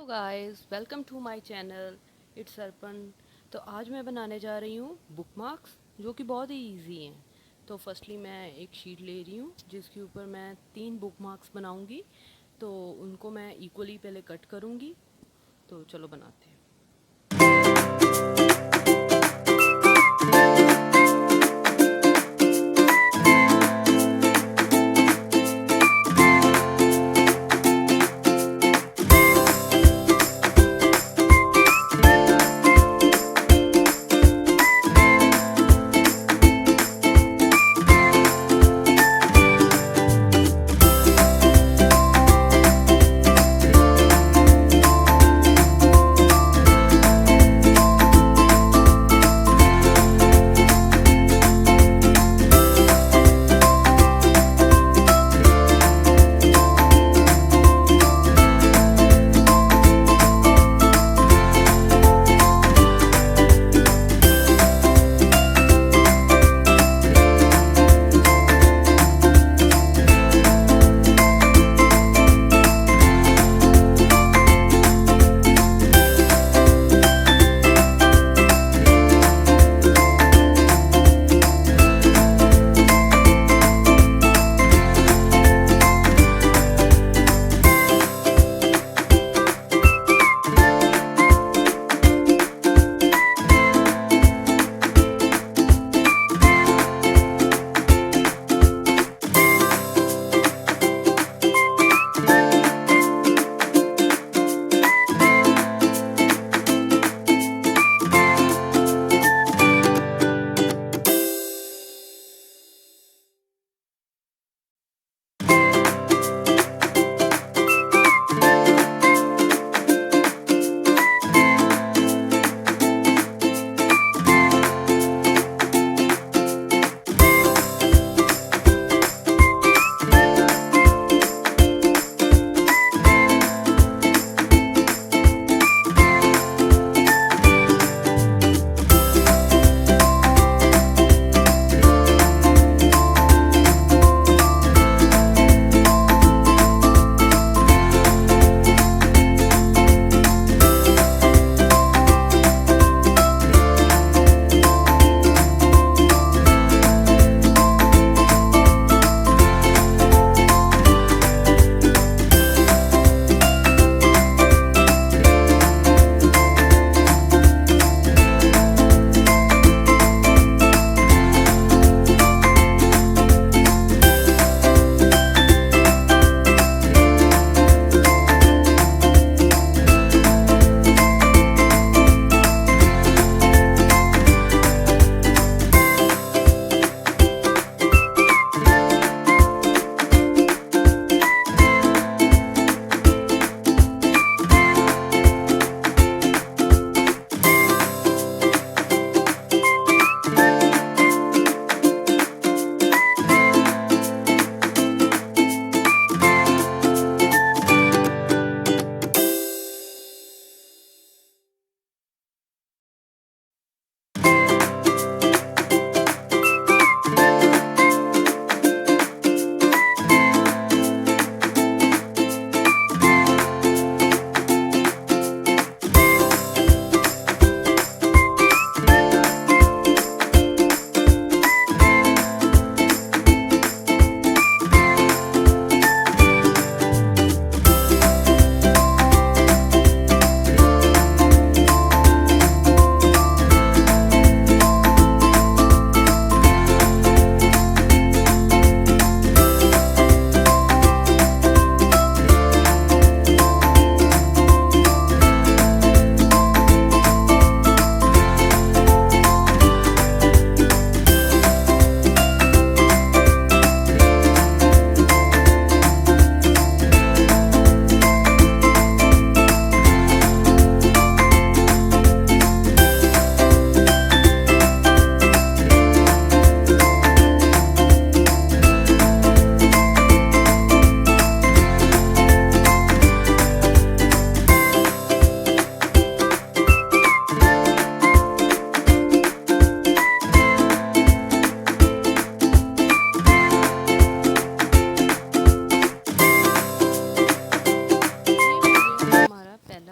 Hello guys, welcome to my channel. It's Arpan. तो आज मैं बनाने जा रही हूँ बुकमार्क्स, जो कि बहुत ही इजी हैं। तो फर्स्टली मैं एक शीट ले रही हूँ जिसके ऊपर मैं 3 बुकमार्क्स बनाऊँगी। तो उनको मैं इक्वली पहले कट करूँगी। तो चलो बनाते हैं।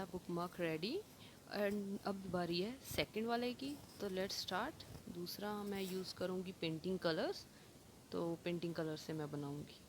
पहला बुकमार्क रेडी एंड अब बारी है सेकंड वाले की। तो लेट्स स्टार्ट। दूसरा मैं यूज़ करूँगी पेंटिंग कलर्स, तो पेंटिंग कलर से मैं बनाऊँगी।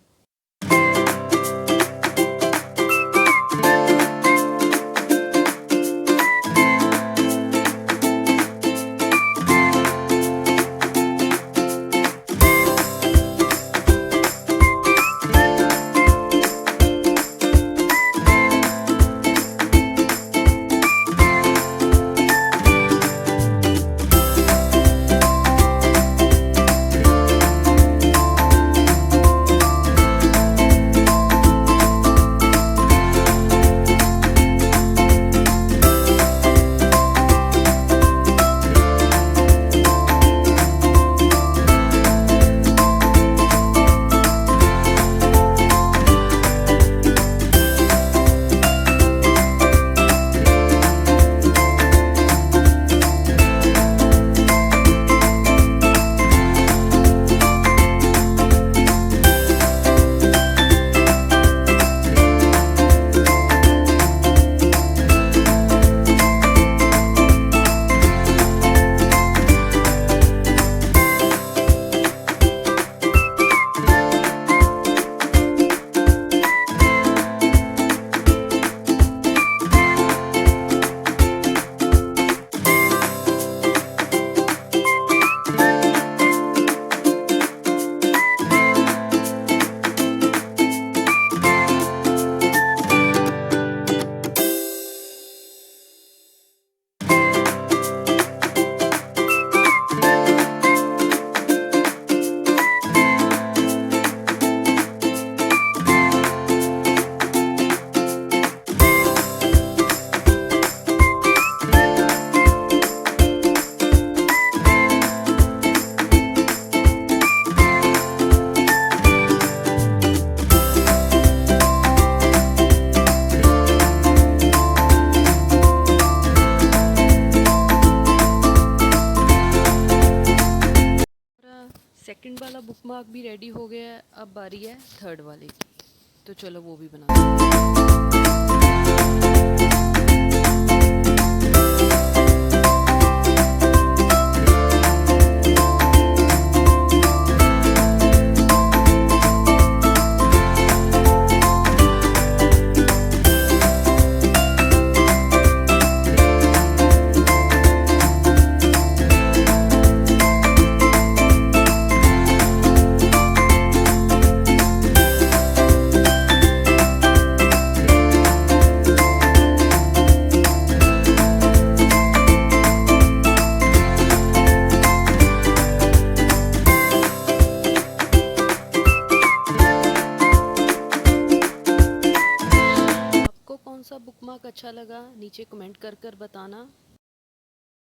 सेकंड वाला बुकमार्क भी रेडी हो गया है, अब बारी है थर्ड वाले की। तो चलो वो भी बनाते हैं। कौन सा बुकमार्क अच्छा लगा नीचे कमेंट कर बताना।